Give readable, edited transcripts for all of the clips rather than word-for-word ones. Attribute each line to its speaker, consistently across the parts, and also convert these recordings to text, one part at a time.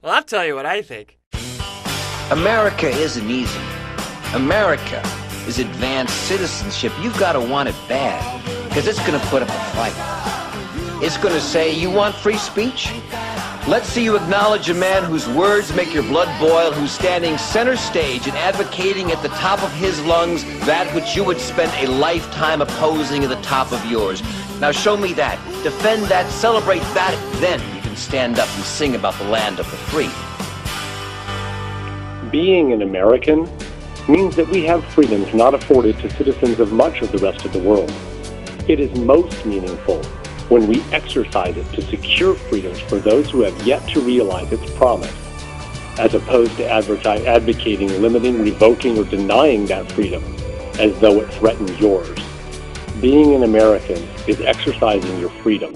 Speaker 1: Well, I'll tell you what I think.
Speaker 2: America isn't easy. America is advanced citizenship. You've got to want it bad, because it's going to put up a fight. It's going to say, you want free speech? Let's see you acknowledge a man whose words make your blood boil, who's standing center stage and advocating at the top of his lungs that which you would spend a lifetime opposing at the top of yours. Now show me that. Defend that. Celebrate that. Then you can stand up and sing about the land of the free.
Speaker 3: Being an American means that we have freedoms not afforded to citizens of much of the rest of the world. It is most meaningful when we exercise it to secure freedoms for those who have yet to realize its promise, as opposed to advocating, limiting, revoking, or denying that freedom as though it threatened yours. Being an American is exercising your freedom.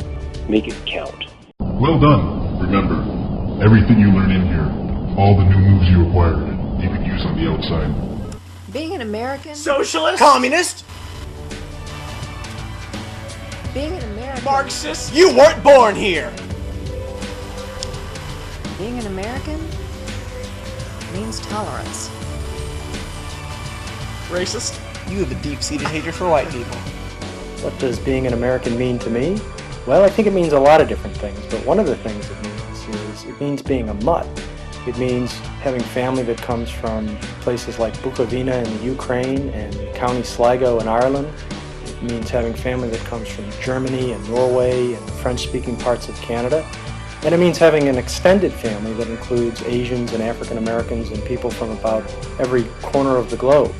Speaker 3: Make it count.
Speaker 4: Well done. Remember, everything you learn in here, all the new moves you acquired, you can use on the outside.
Speaker 5: Being an American?
Speaker 1: Socialist?
Speaker 6: Communist?
Speaker 5: Being an American?
Speaker 6: Marxist? You weren't born here!
Speaker 5: Being an American means tolerance.
Speaker 6: Racist? You have a deep-seated hatred for white people.
Speaker 7: What does being an American mean to me? Well, I think it means a lot of different things, but one of the things it means is it means being a mutt. It means having family that comes from places like Bukovina in the Ukraine and County Sligo in Ireland. It means having family that comes from Germany and Norway and French-speaking parts of Canada. And it means having an extended family that includes Asians and African Americans and people from about every corner of the globe.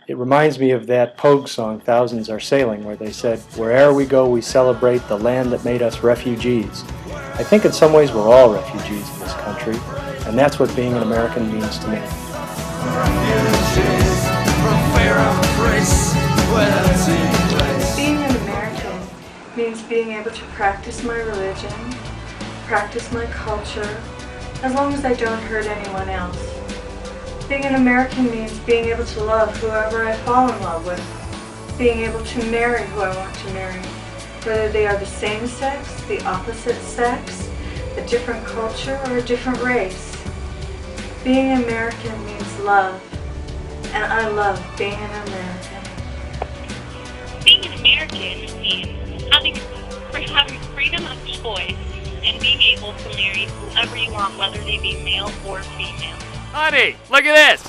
Speaker 7: It reminds me of that Pogue song, Thousands Are Sailing, where they said, where'er we go we celebrate the land that made us refugees. I think in some ways we're all refugees in this country, and that's what being an American means to me.
Speaker 8: Being an American means being able to practice my religion, practice my culture, as long as I don't hurt anyone else. Being an American means being able to love whoever I fall in love with, being able to marry who I want to marry, whether they are the same sex, the opposite sex, a different culture, or a different race. Being American means love, and I love being an American.
Speaker 9: Being an American means having freedom of choice and being able to marry whoever you want, whether they be male or female.
Speaker 1: Honey, look at this!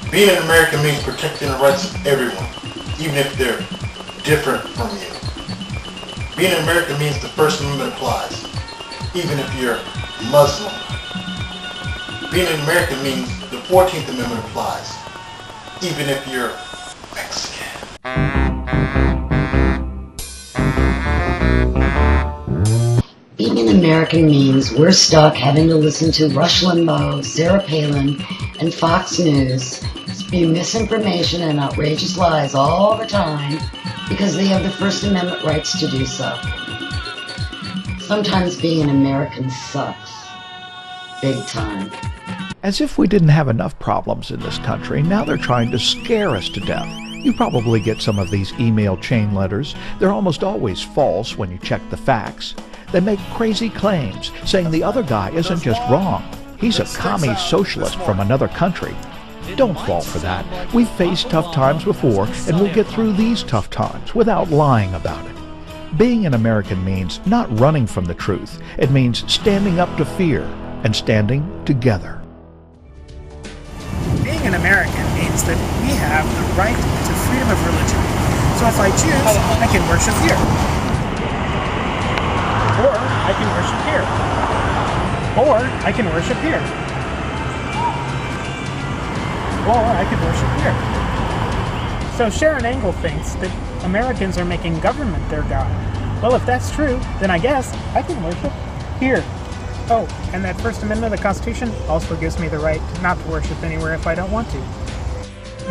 Speaker 10: Being an American means protecting the rights of everyone, even if they're different from you. Being an American means the First Amendment applies, even if you're Muslim. Being an American means the 14th Amendment applies, even if you're Mexican.
Speaker 11: Being an American means we're stuck having to listen to Rush Limbaugh, Sarah Palin, and Fox News spew misinformation and outrageous lies all the time because they have the First Amendment rights to do so. Sometimes being an American sucks. Big time.
Speaker 12: As if we didn't have enough problems in this country, now they're trying to scare us to death. You probably get some of these email chain letters. They're almost always false when you check the facts. They make crazy claims, saying the other guy isn't just wrong. He's a commie socialist from another country. Don't fall for that. We've faced tough times before, and we'll get through these tough times without lying about it. Being an American means not running from the truth. It means standing up to fear and standing together.
Speaker 13: Being an American means that we have the right to freedom of religion. So if I choose, I can worship here. Or I can worship here. Or I can worship here. Or I can worship here. So Sharon Engel thinks that Americans are making government their God. Well, if that's true, then I guess I can worship here. Oh, and that First Amendment of the Constitution also gives me the right not to worship anywhere if I don't want to.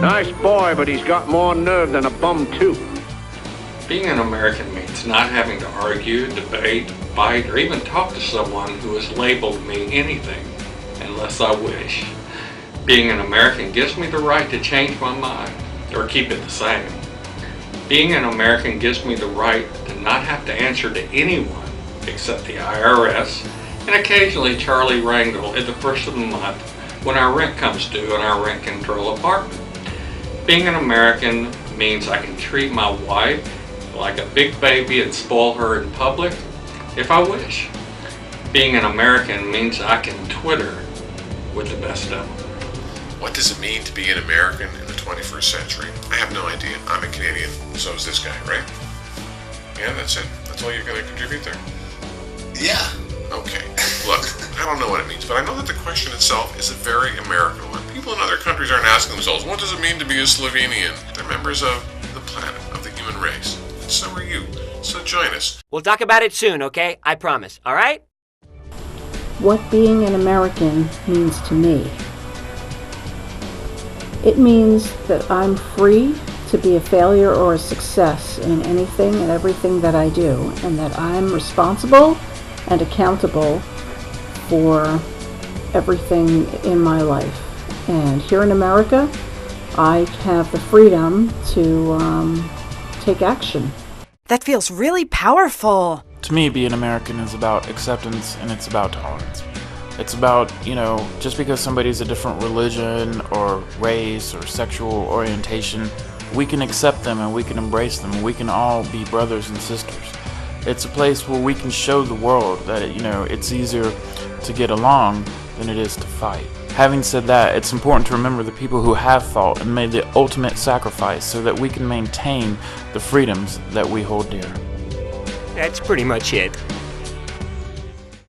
Speaker 14: Nice boy, but he's got more nerve than a bum, too.
Speaker 15: Being an American means not having to argue, debate, fight, or even talk to someone who has labeled me anything, unless I wish. Being an American gives me the right to change my mind, or keep it the same. Being an American gives me the right to not have to answer to anyone except the IRS, and occasionally Charlie Wrangle at the first of the month when our rent comes due in our rent control apartment. Being an American means I can treat my wife like a big baby and spoil her in public if I wish. Being an American means I can Twitter with the best of them.
Speaker 16: What does it mean to be an American in the 21st century? I have no idea. I'm a Canadian, so is this guy, right? Yeah, that's it. That's all you're going to contribute there?
Speaker 10: Yeah.
Speaker 16: Okay. Look, I don't know what it means, but I know that the question itself is a very American one. People in other countries aren't asking themselves, what does it mean to be a Slovenian? They're members of the planet, of the human race. And so are you. So join us.
Speaker 1: We'll talk about it soon, okay? I promise, all right?
Speaker 17: What being an American means to me. It means that I'm free to be a failure or a success in anything and everything that I do, and that I'm responsible and accountable for everything in my life. And here in America, I have the freedom to take action.
Speaker 18: That feels really powerful.
Speaker 19: To me, being American is about acceptance and it's about tolerance. It's about, just because somebody's a different religion or race or sexual orientation, we can accept them and we can embrace them and we can all be brothers and sisters. It's a place where we can show the world that, it's easier to get along than it is to fight. Having said that, it's important to remember the people who have fought and made the ultimate sacrifice so that we can maintain the freedoms that we hold dear.
Speaker 1: That's pretty much it.